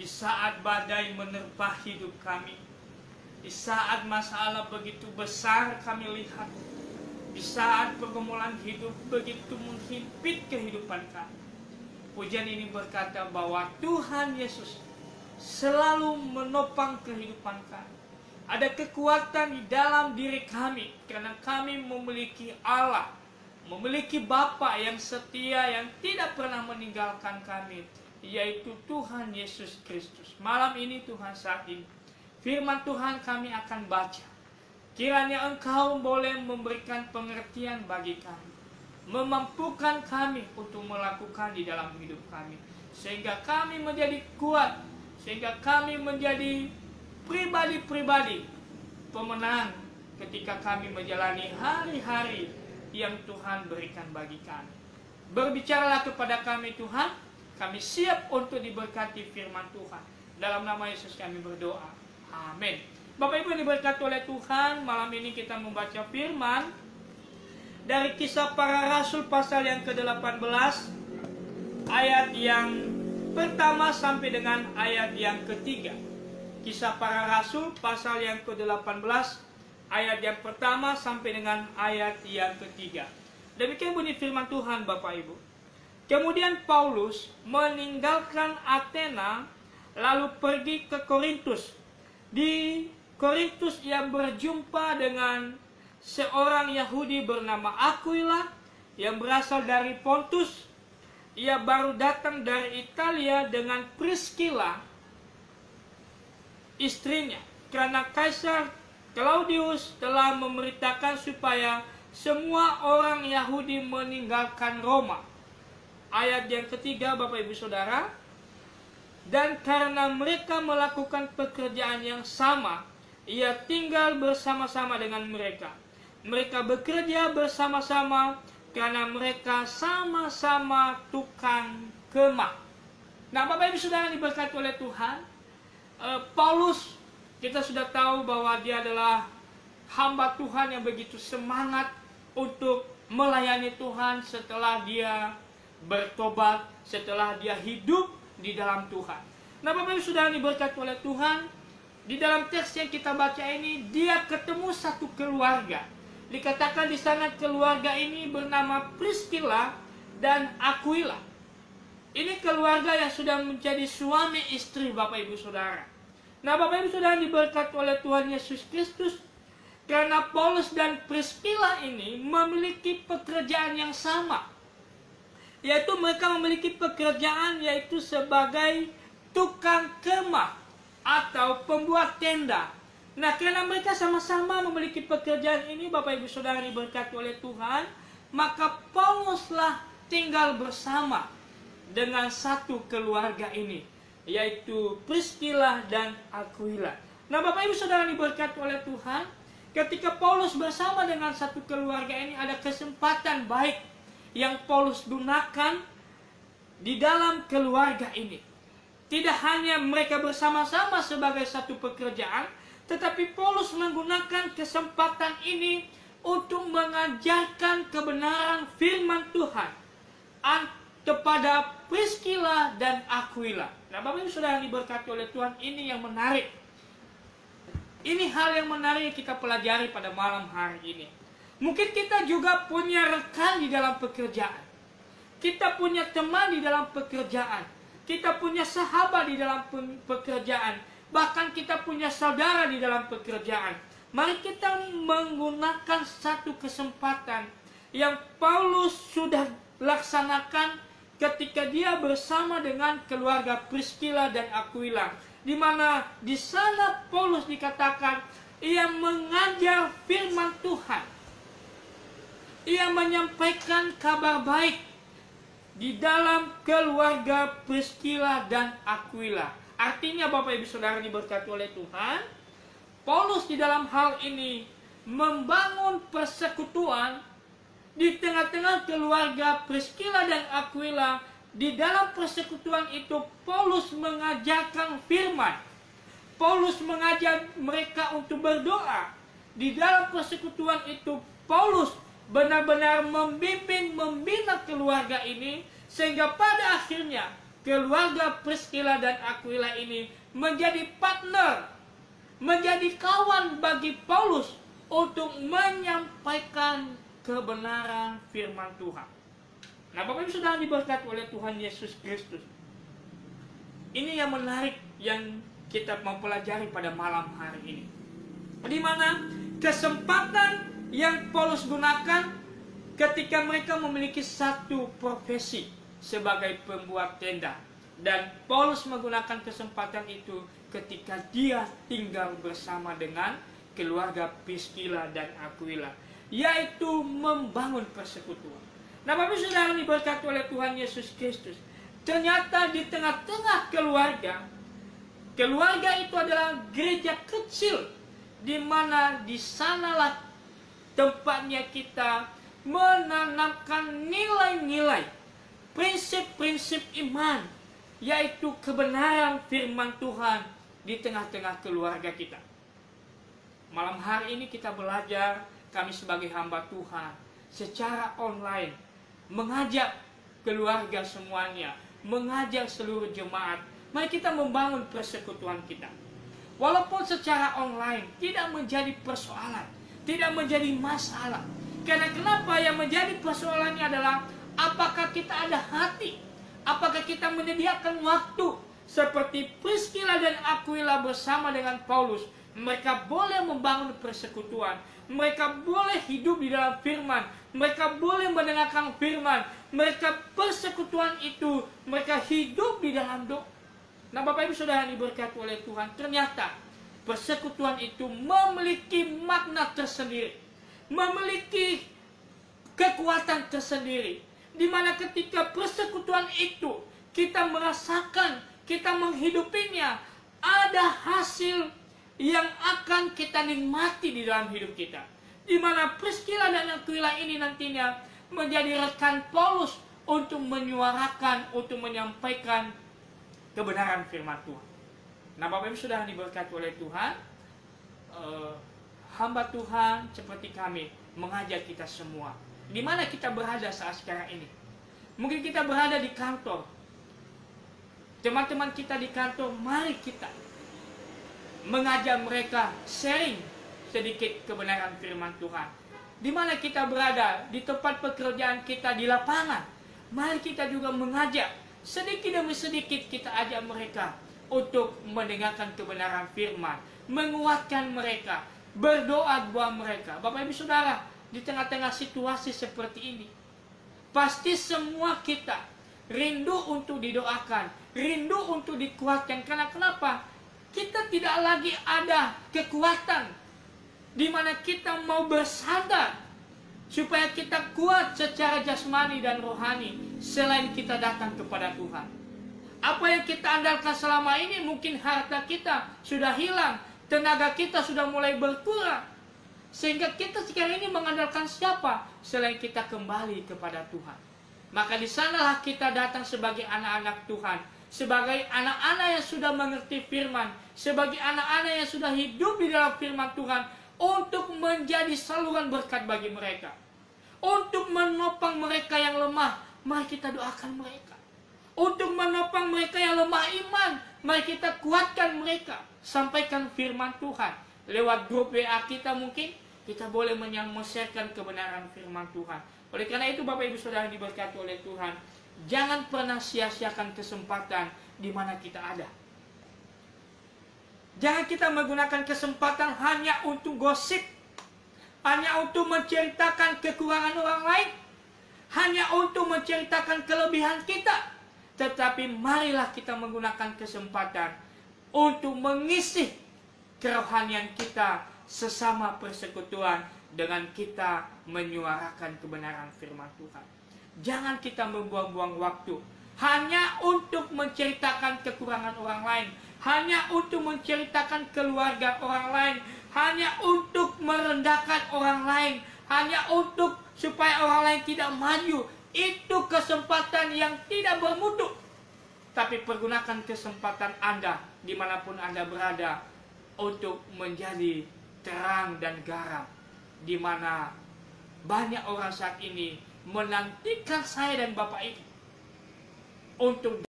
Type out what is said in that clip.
Di saat badai menerpa hidup kami, di saat masalah begitu besar kami lihat, di saat pergumulan hidup begitu menghimpit kehidupan kami, pujian ini berkata bahwa Tuhan Yesus selalu menopang kehidupan kami. Ada kekuatan di dalam diri kami karena kami memiliki Allah, memiliki Bapa yang setia, yang tidak pernah meninggalkan kami, yaitu Tuhan Yesus Kristus. Malam ini Tuhan, saat ini firman Tuhan kami akan baca. Kiranya Engkau boleh memberikan pengertian bagi kami, memampukan kami untuk melakukan di dalam hidup kami, sehingga kami menjadi kuat, sehingga kami menjadi pribadi-pribadi pemenang ketika kami menjalani hari-hari yang Tuhan berikan bagi kami. Berbicaralah kepada kami Tuhan, kami siap untuk diberkati firman Tuhan. Dalam nama Yesus kami berdoa, amin. Bapak Ibu yang diberkati oleh Tuhan, malam ini kita membaca firman dari Kisah Para Rasul pasal yang ke-18, ayat yang pertama sampai dengan ayat yang ketiga. Kisah Para Rasul pasal yang ke-18, ayat yang pertama sampai dengan ayat yang ketiga. Demikian bunyi firman Tuhan, Bapak Ibu. Kemudian Paulus meninggalkan Athena lalu pergi ke Korintus. Di Korintus ia berjumpa dengan seorang Yahudi bernama Aquila yang berasal dari Pontus. Ia baru datang dari Italia dengan Priscilla, istrinya, karena Kaisar Claudius telah memberitakan supaya semua orang Yahudi meninggalkan Roma. Ayat yang ketiga, Bapak Ibu Saudara. Dan karena mereka melakukan pekerjaan yang sama, ia tinggal bersama-sama dengan mereka. Mereka bekerja bersama-sama karena mereka sama-sama tukang kemah. Nah, Bapak Ibu Saudara diberkati oleh Tuhan, Paulus, kita sudah tahu bahwa dia adalah hamba Tuhan yang begitu semangat untuk melayani Tuhan setelah dia bertobat, setelah dia hidup di dalam Tuhan. Nah, Bapak Ibu Saudara diberkati oleh Tuhan, di dalam teks yang kita baca ini, dia ketemu satu keluarga. Dikatakan di sana keluarga ini bernama Priscilla dan Aquila. Ini keluarga yang sudah menjadi suami istri, Bapak Ibu Saudara. Nah, Bapak Ibu Saudara diberkati oleh Tuhan Yesus Kristus, karena Paulus dan Priscilla ini memiliki pekerjaan yang sama, yaitu mereka memiliki pekerjaan yaitu sebagai tukang kemah atau pembuat tenda. Nah, karena mereka sama-sama memiliki pekerjaan ini, Bapak Ibu Saudara diberkati oleh Tuhan, maka Pauluslah tinggal bersama dengan satu keluarga ini, yaitu Priscilla dan Aquila. Nah, Bapak Ibu Saudara diberkati oleh Tuhan, ketika Paulus bersama dengan satu keluarga ini, ada kesempatan baik yang Paulus gunakan di dalam keluarga ini. Tidak hanya mereka bersama-sama sebagai satu pekerjaan, tetapi Paulus menggunakan kesempatan ini untuk mengajarkan kebenaran firman Tuhan kepada Priscilla dan Aquila. Nah, Bapak Ibu Saudara diberkati oleh Tuhan, ini yang menarik. Ini hal yang menarik yang kita pelajari pada malam hari ini. Mungkin kita juga punya rekan di dalam pekerjaan. Kita punya teman di dalam pekerjaan. Kita punya sahabat di dalam pekerjaan. Bahkan kita punya saudara di dalam pekerjaan. Mari kita menggunakan satu kesempatan yang Paulus sudah laksanakan ketika dia bersama dengan keluarga Priscilla dan Aquila, di mana di sana Paulus dikatakan ia mengajar firman Tuhan. Ia menyampaikan kabar baik di dalam keluarga Priscilla dan Aquila. Artinya, Bapak Ibu Saudara diberkati oleh Tuhan, Paulus di dalam hal ini membangun persekutuan di tengah-tengah keluarga Priscilla dan Aquila. Di dalam persekutuan itu Paulus mengajarkan firman. Paulus mengajak mereka untuk berdoa. Di dalam persekutuan itu Paulus benar-benar membimbing, membina keluarga ini, sehingga pada akhirnya keluarga Priscilla dan Aquila ini menjadi partner, menjadi kawan bagi Paulus untuk menyampaikan kebenaran firman Tuhan. Nah, Bapak Ibu sudah diberkati oleh Tuhan Yesus Kristus. Ini yang menarik yang kita mau pelajari pada malam hari ini. Di mana kesempatan yang Paulus gunakan ketika mereka memiliki satu profesi sebagai pembuat tenda. Dan Paulus menggunakan kesempatan itu ketika dia tinggal bersama dengan keluarga Priscilla dan Aquila, yaitu membangun persekutuan. Nah, Bapak Ibu Saudara diberkati oleh Tuhan Yesus Kristus. Ternyata di tengah-tengah keluarga itu adalah gereja kecil, di mana di sanalah tempatnya kita menanamkan nilai-nilai, prinsip-prinsip iman, yaitu kebenaran firman Tuhan di tengah-tengah keluarga kita. Malam hari ini kita belajar, kami sebagai hamba Tuhan secara online mengajak keluarga semuanya, mengajak seluruh jemaat, mari kita membangun persekutuan kita. Walaupun secara online tidak menjadi persoalan, tidak menjadi masalah. Karena kenapa yang menjadi persoalannya adalah apakah kita ada hati, apakah kita menyediakan waktu seperti Priscilla dan Aquila bersama dengan Paulus. Mereka boleh membangun persekutuan, mereka boleh hidup di dalam firman, mereka boleh mendengarkan firman, mereka persekutuan itu, mereka hidup di dalam doa. Nah, Bapak Ibu Saudara diberkati oleh Tuhan, ternyata persekutuan itu memiliki makna tersendiri, memiliki kekuatan tersendiri, di mana ketika persekutuan itu kita merasakan, kita menghidupinya, ada hasil yang akan kita nikmati di dalam hidup kita. Di mana Priscilla dan Aquila ini nantinya menjadi rekan Paulus untuk menyuarakan, untuk menyampaikan kebenaran firman Tuhan. Nah, Bapak Ibu sudah diberkati oleh Tuhan, hamba Tuhan seperti kami mengajak kita semua, di mana kita berada saat sekarang ini. Mungkin kita berada di kantor, teman-teman kita di kantor, mari kita mengajak mereka sharing sedikit kebenaran firman Tuhan. Di mana kita berada, di tempat pekerjaan kita, di lapangan, mari kita juga mengajak, sedikit demi sedikit kita ajak mereka untuk mendengarkan kebenaran firman, menguatkan mereka, berdoa buat mereka. Bapak Ibu Saudara, di tengah-tengah situasi seperti ini, pasti semua kita rindu untuk didoakan, rindu untuk dikuatkan. Karena kenapa? Kita tidak lagi ada kekuatan di mana kita mau bersandar supaya kita kuat secara jasmani dan rohani selain kita datang kepada Tuhan. Apa yang kita andalkan selama ini, mungkin harta kita sudah hilang, tenaga kita sudah mulai berkurang, sehingga kita sekarang ini mengandalkan siapa selain kita kembali kepada Tuhan. Maka di sanalah kita datang sebagai anak-anak Tuhan, sebagai anak-anak yang sudah mengerti firman, sebagai anak-anak yang sudah hidup di dalam firman Tuhan, untuk menjadi saluran berkat bagi mereka, untuk menopang mereka yang lemah. Mari kita doakan mereka. Untuk menopang mereka yang lemah iman, mari kita kuatkan mereka. Sampaikan firman Tuhan lewat grup WA kita, mungkin kita boleh men-share-kan kebenaran firman Tuhan. Oleh karena itu, Bapak Ibu Saudara diberkati oleh Tuhan, jangan pernah sia-siakan kesempatan di mana kita ada. Jangan kita menggunakan kesempatan hanya untuk gosip, hanya untuk menceritakan kekurangan orang lain, hanya untuk menceritakan kelebihan kita. Tetapi marilah kita menggunakan kesempatan untuk mengisi kerohanian kita sesama persekutuan dengan kita menyuarakan kebenaran firman Tuhan. Jangan kita membuang-buang waktu hanya untuk menceritakan kekurangan orang lain, hanya untuk menceritakan keluarga orang lain, hanya untuk merendahkan orang lain, hanya untuk supaya orang lain tidak maju. Itu kesempatan yang tidak bermutu. Tapi pergunakan kesempatan Anda dimanapun Anda berada untuk menjadi terang dan garam, di mana banyak orang saat ini menantikan saya dan Bapak Ibu untuk